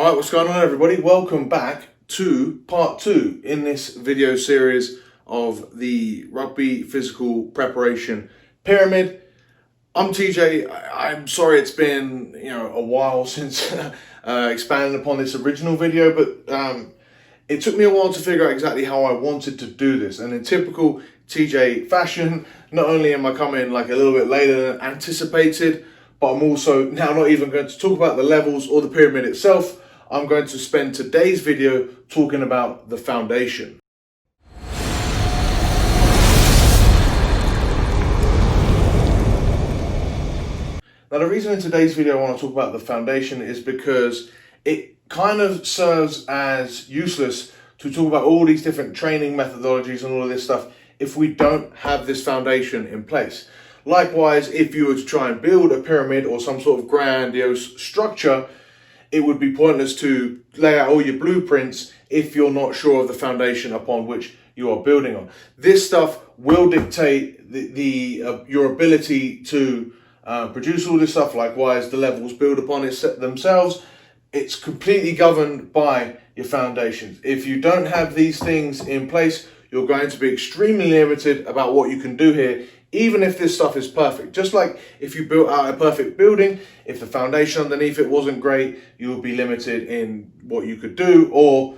Alright, what's going on everybody? Welcome back to part 2 in this video series of the rugby physical preparation pyramid. I'm TJ. I'm sorry it's been a while since expanding upon this original video, but it took me a while to figure out exactly how I wanted to do this. And in typical TJ fashion, not only am I coming like a little bit later than anticipated, but I'm also now not even going to talk about the levels or the pyramid itself. I'm going to spend today's video talking about the foundation. Now, the reason in today's video I want to talk about the foundation is because it kind of serves as useless to talk about all these different training methodologies and all of this stuff if we don't have this foundation in place. Likewise, if you were to try and build a pyramid or some sort of grandiose structure, it would be pointless to lay out all your blueprints if you're not sure of the foundation upon which you are building on. This stuff will dictate your ability to produce all this stuff. Likewise, the levels build upon it themselves. It's completely governed by your foundations. If you don't have these things in place, you're going to be extremely limited about what you can do here, even if this stuff is perfect. Just like if you built out a perfect building, if the foundation underneath it wasn't great, you will be limited in what you could do, or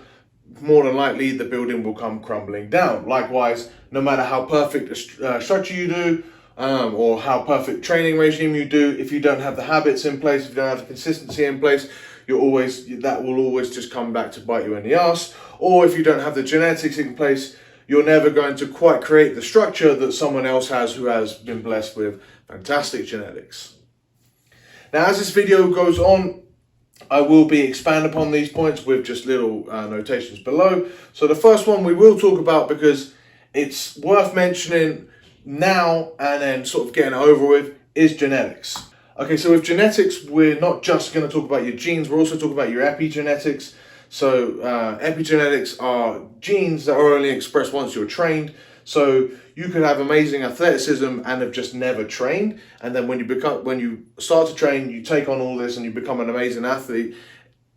more than likely the building will come crumbling down. Likewise, no matter how perfect a structure you do, or how perfect training regime you do, if you don't have the habits in place, if you don't have the consistency in place, that will always just come back to bite you in the ass. Or if you don't have the genetics in place, you're never going to quite create the structure that someone else has who has been blessed with fantastic genetics. Now, as this video goes on, I will be expanding upon these points with just little notations below. So the first one we will talk about, because it's worth mentioning now and then sort of getting it over with, is genetics. Okay, so with genetics, we're not just going to talk about your genes, we're also talking about your epigenetics. So epigenetics are genes that are only expressed once you're trained. So you could have amazing athleticism and have just never trained, and then when you start to train, you take on all this and you become an amazing athlete.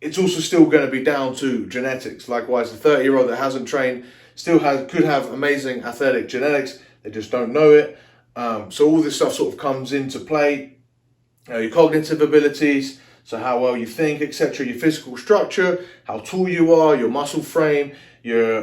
It's also still going to be down to genetics. Likewise, the 30-year-old that hasn't trained could have amazing athletic genetics. They just don't know it. So all this stuff sort of comes into play. Your cognitive abilities, so how well you think, etc., your physical structure, how tall you are, your muscle frame, your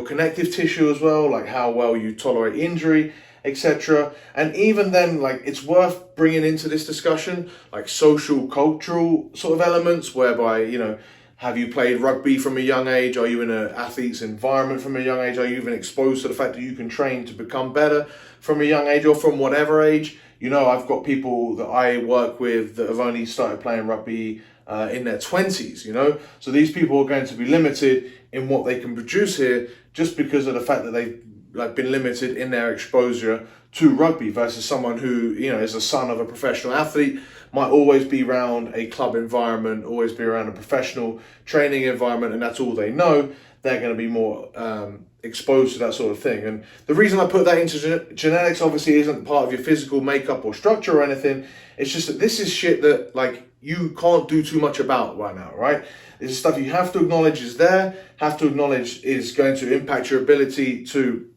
connective tissue as well, like how well you tolerate injury, etc. And even then, like, it's worth bringing into this discussion like social, cultural sort of elements, whereby, have you played rugby from a young age? Are you in an athlete's environment from a young age? Are you even exposed to the fact that you can train to become better from a young age, or from whatever age? I've got people that I work with that have only started playing rugby in their 20s, So these people are going to be limited in what they can produce here just because of the fact that they've been limited in their exposure to rugby, versus someone who, is a son of a professional athlete, might always be around a club environment, always be around a professional training environment, and that's all they know. They're going to be more exposed to that sort of thing. And the reason I put that into genetics obviously isn't part of your physical makeup or structure or anything. It's just that this is shit that you can't do too much about right now, right? This is stuff you have to acknowledge is there, have to acknowledge is going to impact your ability to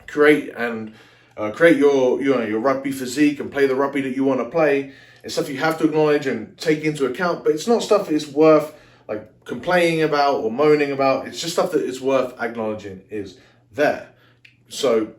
create your rugby physique and play the rugby that you want to play. It's stuff you have to acknowledge and take into account, but it's not stuff that is worth complaining about or moaning about. It's just stuff that is worth acknowledging is there. So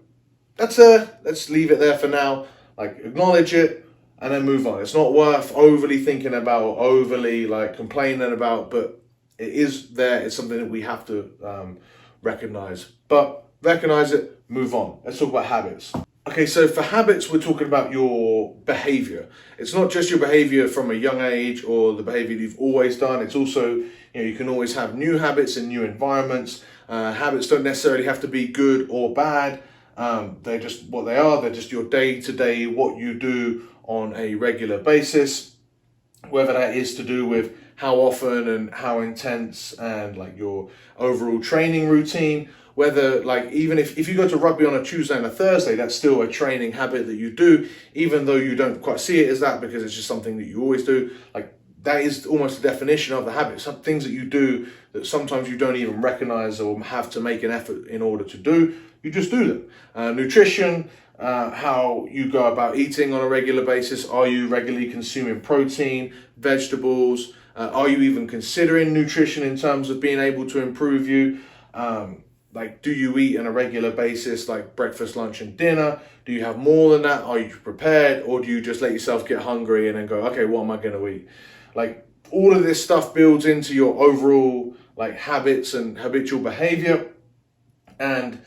let's leave it there for now. Acknowledge it and then move on. It's not worth overly thinking about, overly complaining about, but it is there. It's something that we have to recognize. But recognize it, move on. Let's talk about habits. Okay, so for habits, we're talking about your behavior. It's not just your behavior from a young age or the behavior you've always done. It's also, you can always have new habits in new environments. Habits don't necessarily have to be good or bad. They're just what they are. They're just your day-to-day, what you do on a regular basis, whether that is to do with how often and how intense and your overall training routine, whether even if you go to rugby on a Tuesday and a Thursday, that's still a training habit that you do, even though you don't quite see it as that because it's just something that you always do. that is almost the definition of the habit. Some things that you do that sometimes you don't even recognize or have to make an effort in order to do, you just do them. Nutrition, how you go about eating on a regular basis. Are you regularly consuming protein, vegetables? Are you even considering nutrition in terms of being able to improve you? Like, do you eat on a regular basis, like breakfast, lunch, and dinner? Do you have more than that? Are you prepared? Or do you just let yourself get hungry and then go, okay, what am I going to eat? Like, all of this stuff builds into your overall like habits and habitual behavior, and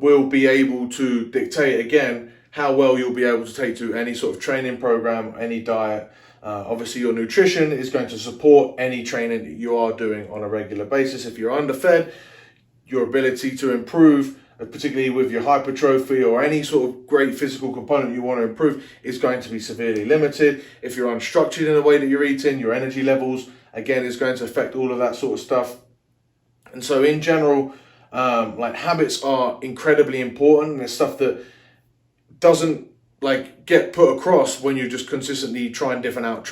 will be able to dictate again how well you'll be able to take to any sort of training program, any diet. Obviously, your nutrition is going to support any training that you are doing on a regular basis. If you're underfed, your ability to improve, particularly with your hypertrophy or any sort of great physical component you want to improve, is going to be severely limited. If you're unstructured in the way that you're eating, your energy levels, again, is going to affect all of that sort of stuff. And so in general, like, habits are incredibly important, and it's stuff that doesn't like get put across when you're just consistently trying out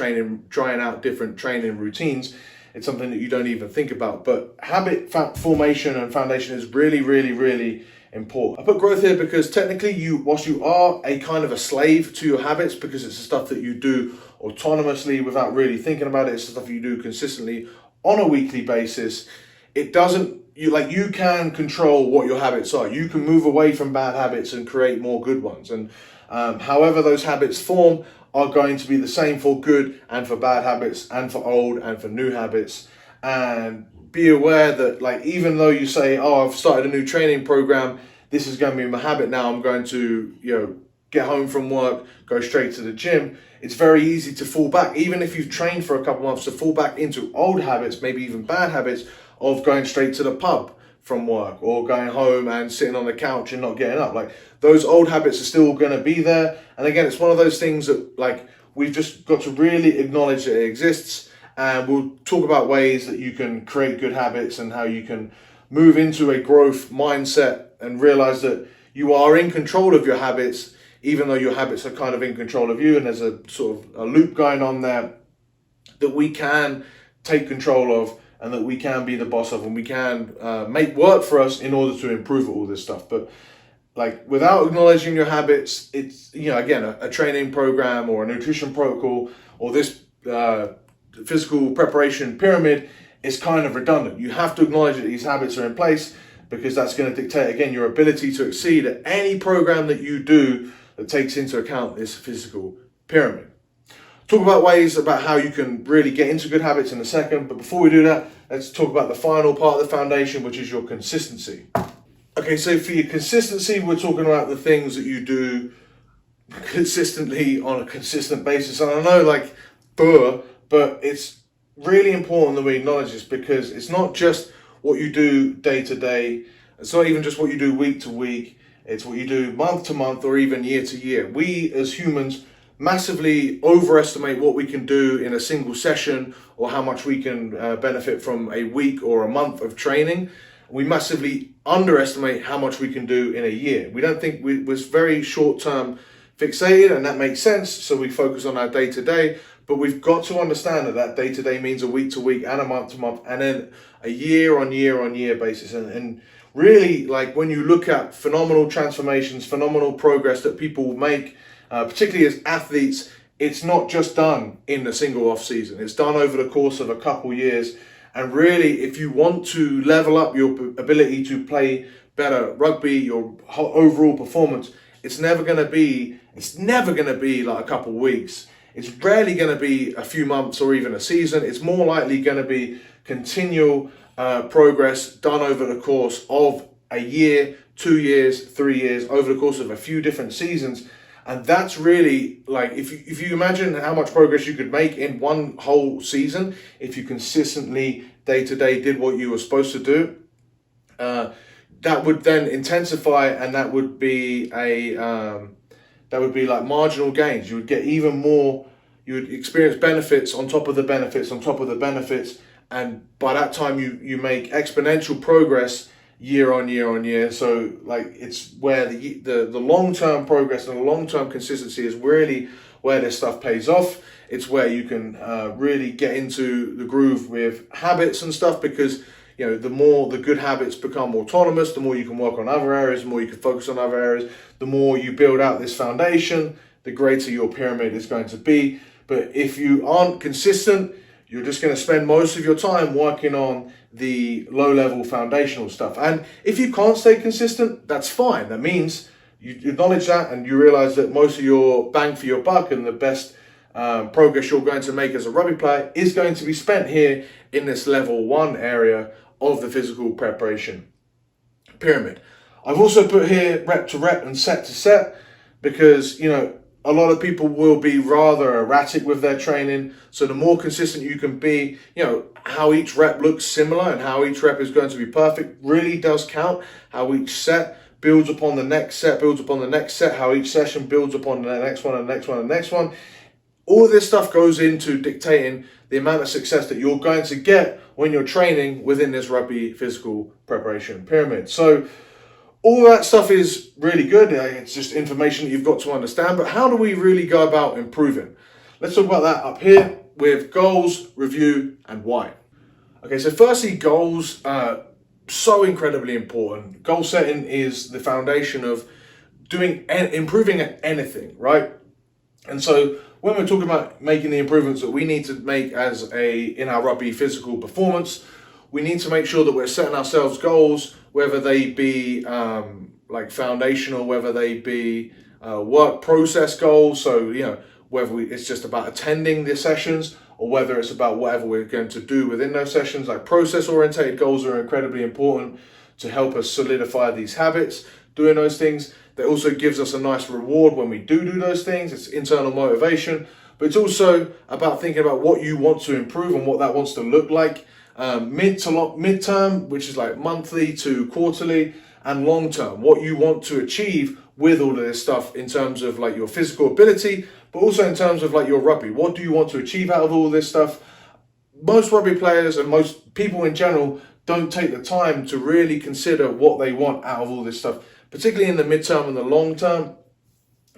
different training routines. It's something that you don't even think about. But habit formation and foundation is really, really, really important. I put growth here because technically whilst you are a kind of a slave to your habits, because it's the stuff that you do autonomously without really thinking about it, it's the stuff you do consistently on a weekly basis, it doesn't, you can control what your habits are. You can move away from bad habits and create more good ones. And however those habits form are going to be the same for good and for bad habits, and for old and for new habits. And be aware that, like, even though you say, oh, I've started a new training program, this is going to be my habit now, I'm going to, get home from work, go straight to the gym. It's very easy to fall back, even if you've trained for a couple months, to fall back into old habits, maybe even bad habits, of going straight to the pub from work, or going home and sitting on the couch and not getting up. Like, those old habits are still going to be there. And again, it's one of those things that, like, we've just got to really acknowledge that it exists. And we'll talk about ways that you can create good habits and how you can move into a growth mindset and realize that you are in control of your habits, even though your habits are kind of in control of you. And there's a sort of a loop going on there that we can take control of, and that we can be the boss of, and we can make work for us in order to improve all this stuff. But, like, without acknowledging your habits, it's, again, a training program or a nutrition protocol or this physical preparation pyramid is kind of redundant. You have to acknowledge that these habits are in place, because that's going to dictate, again, your ability to exceed at any program that you do that takes into account this physical pyramid. Talk about ways about how you can really get into good habits in a second, but before we do that, let's talk about the final part of the foundation, which is your consistency. Okay, so for your consistency, we're talking about the things that you do consistently on a consistent basis. And I know, like, but it's really important that we acknowledge this, because it's not just what you do day to day. It's not even just what you do week to week. It's what you do month to month, or even year to year. We as humans massively overestimate what we can do in a single session, or how much we can benefit from a week or a month of training. We massively underestimate how much we can do in a year. We don't think we're very short-term fixated, and that makes sense. So we focus on our day-to-day, but we've got to understand that day-to-day means a week-to-week and a month-to-month, and then a year-on-year basis. And really, like, when you look at phenomenal transformations, phenomenal progress that people make, particularly as athletes, it's not just done in a single off season. It's done over the course of a couple years. And really, if you want to level up your ability to play better rugby, your overall performance, it's never going to be like a couple weeks. It's rarely going to be a few months or even a season. It's more likely going to be continual progress done over the course of a year, 2 years, 3 years, over the course of a few different seasons. And that's really, like, if you imagine how much progress you could make in one whole season, if you consistently day to day did what you were supposed to do, that would then intensify, and that would be like marginal gains. You would get even more. You would experience benefits on top of the benefits on top of the benefits, and by that time you make exponential progress year on year. So, like, it's where the long-term progress and the long-term consistency is really where this stuff pays off. It's where you can really get into the groove with habits and stuff, because the more the good habits become autonomous, the more you can work on other areas, the more you can focus on other areas, the more you build out this foundation, the greater your pyramid is going to be. But if you aren't consistent, you're just going to spend most of your time working on the low-level foundational stuff. And if you can't stay consistent, that's fine. That means you acknowledge that and you realize that most of your bang for your buck and the best progress you're going to make as a rugby player is going to be spent here in this level 1 area of the physical preparation pyramid. I've also put here rep to rep and set to set, because a lot of people will be rather erratic with their training. So the more consistent you can be, how each rep looks similar and how each rep is going to be perfect really does count. How each set builds upon the next set, builds upon the next set, how each session builds upon the next one and the next one and the next one. All of this stuff goes into dictating the amount of success that you're going to get when you're training within this rugby physical preparation pyramid. So all that stuff is really good. It's just information that you've got to understand. But how do we really go about improving? Let's talk about that up here with goals, review, and why. Okay, so firstly, goals are so incredibly important. Goal setting is the foundation of improving at anything, right? And so when we're talking about making the improvements that we need to make in our rugby physical performance, we need to make sure that we're setting ourselves goals, whether they be like foundational, whether they be work process goals. So, whether it's just about attending the sessions or whether it's about whatever we're going to do within those sessions. Like process orientated goals are incredibly important to help us solidify these habits, doing those things. That also gives us a nice reward when we do those things. It's internal motivation, but it's also about thinking about what you want to improve and what that wants to look like. Mid-term, which is like monthly to quarterly, and long-term, what you want to achieve with all of this stuff in terms of like your physical ability, but also in terms of like your rugby. What do you want to achieve out of all this stuff? Most rugby players and most people in general don't take the time to really consider what they want out of all this stuff, particularly in the mid-term and the long-term.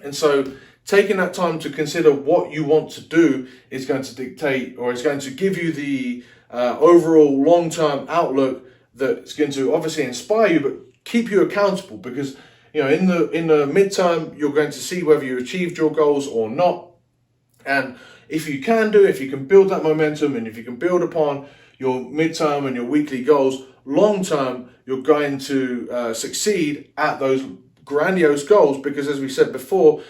And so taking that time to consider what you want to do is going to dictate, or is going to give you the overall long-term outlook that's going to obviously inspire you, but keep you accountable, because in the midterm you're going to see whether you achieved your goals or not. And if you can build that momentum, and if you can build upon your midterm and your weekly goals, long term you're going to succeed at those grandiose goals, because as we said before,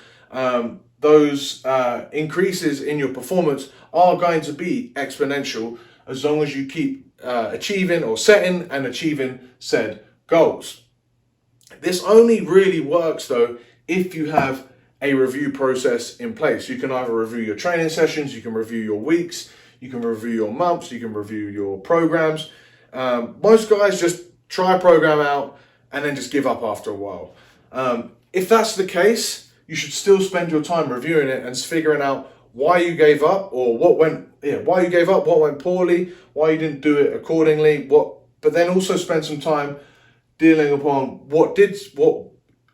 those increases in your performance are going to be exponential as long as you keep achieving or setting and achieving said goals. This only really works though if you have a review process in place. You can either review your training sessions, you can review your weeks, you can review your months, you can review your programs. Most guys just try a program out and then just give up after a while. If that's the case, you should still spend your time reviewing it and figuring out why you gave up, or what went poorly, why you didn't do it accordingly, but then also spend some time dealing upon what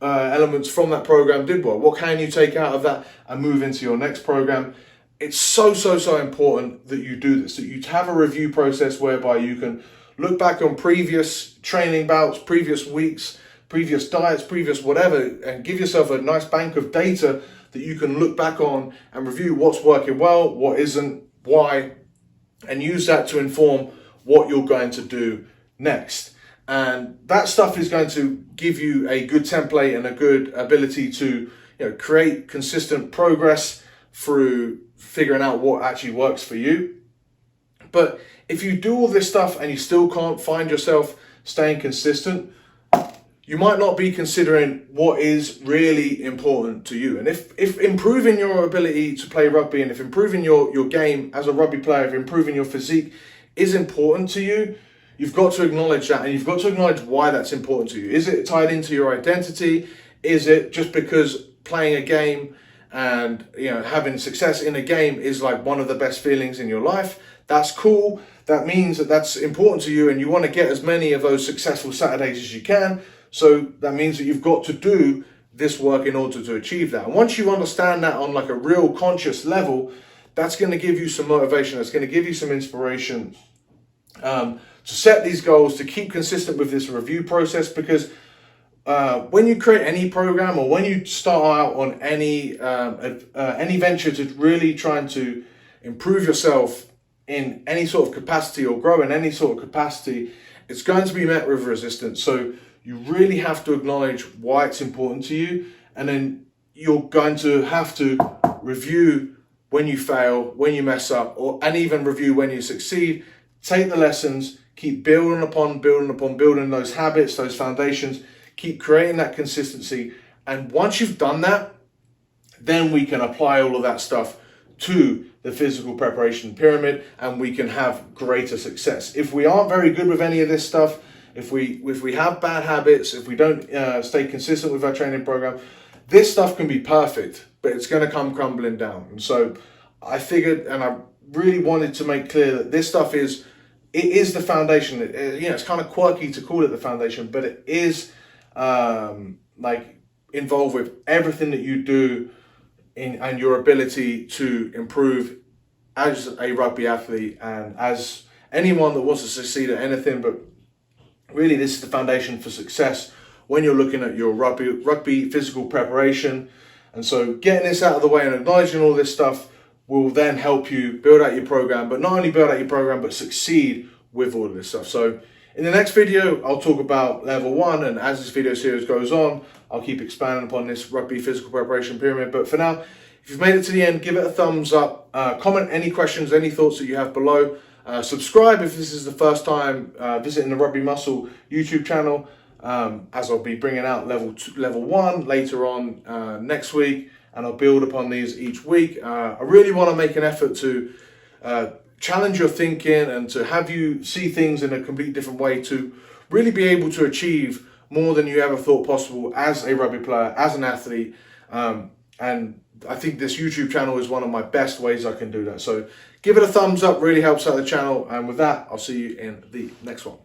elements from that program did well. What can you take out of that and move into your next program? It's so important that you do this, that you have a review process whereby you can look back on previous training bouts, previous weeks, previous diets, previous whatever, and give yourself a nice bank of data that you can look back on and review what's working well, what isn't, why, and use that to inform what you're going to do next. And that stuff is going to give you a good template and a good ability to create consistent progress through figuring out what actually works for you. But if you do all this stuff and you still can't find yourself staying consistent, you might not be considering what is really important to you. And if improving your ability to play rugby, and if improving your game as a rugby player, if improving your physique is important to you, you've got to acknowledge that, and you've got to acknowledge why that's important to you. Is it tied into your identity? Is it just because playing a game and having success in a game is like one of the best feelings in your life? That's cool. That means that that's important to you, and you want to get as many of those successful Saturdays as you can. So that means that you've got to do this work in order to achieve that. And once you understand that on like a real conscious level, that's going to give you some motivation. That's going to give you some inspiration to set these goals, to keep consistent with this review process. Because when you create any program, or when you start out on any venture to really trying to improve yourself in any sort of capacity or grow in any sort of capacity, it's going to be met with resistance. So you really have to acknowledge why it's important to you, and then you're going to have to review when you fail, when you mess up, and even review when you succeed. Take the lessons, keep building upon building those habits, those foundations, keep creating that consistency. And once you've done that, then we can apply all of that stuff to the physical preparation pyramid, and we can have greater success. If we aren't very good with any of this stuff, if we have bad habits, if we don't stay consistent with our training program, this stuff can be perfect, but it's going to come crumbling down. And so I figured, and I really wanted to make clear that this stuff is the foundation. It's kind of quirky to call it the foundation, but it is like involved with everything that you do and your ability to improve as a rugby athlete and as anyone that wants to succeed at anything. But really, this is the foundation for success when you're looking at your rugby physical preparation. And so getting this out of the way and acknowledging all this stuff will then help you build out your program, but not only build out your program, but succeed with all of this stuff. So in the next video, I'll talk about level 1, and as this video series goes on, I'll keep expanding upon this rugby physical preparation pyramid. But for now, if you've made it to the end, give it a thumbs up, comment any questions, any thoughts that you have below. Subscribe if this is the first time visiting the Rugby Muscle YouTube channel, as I'll be bringing out level 1 later on next week, and I'll build upon these each week. I really want to make an effort to challenge your thinking and to have you see things in a completely different way, to really be able to achieve more than you ever thought possible as a rugby player, as an athlete. And I think this YouTube channel is one of my best ways I can do that. So give it a thumbs up, really helps out the channel. And with that, I'll see you in the next one.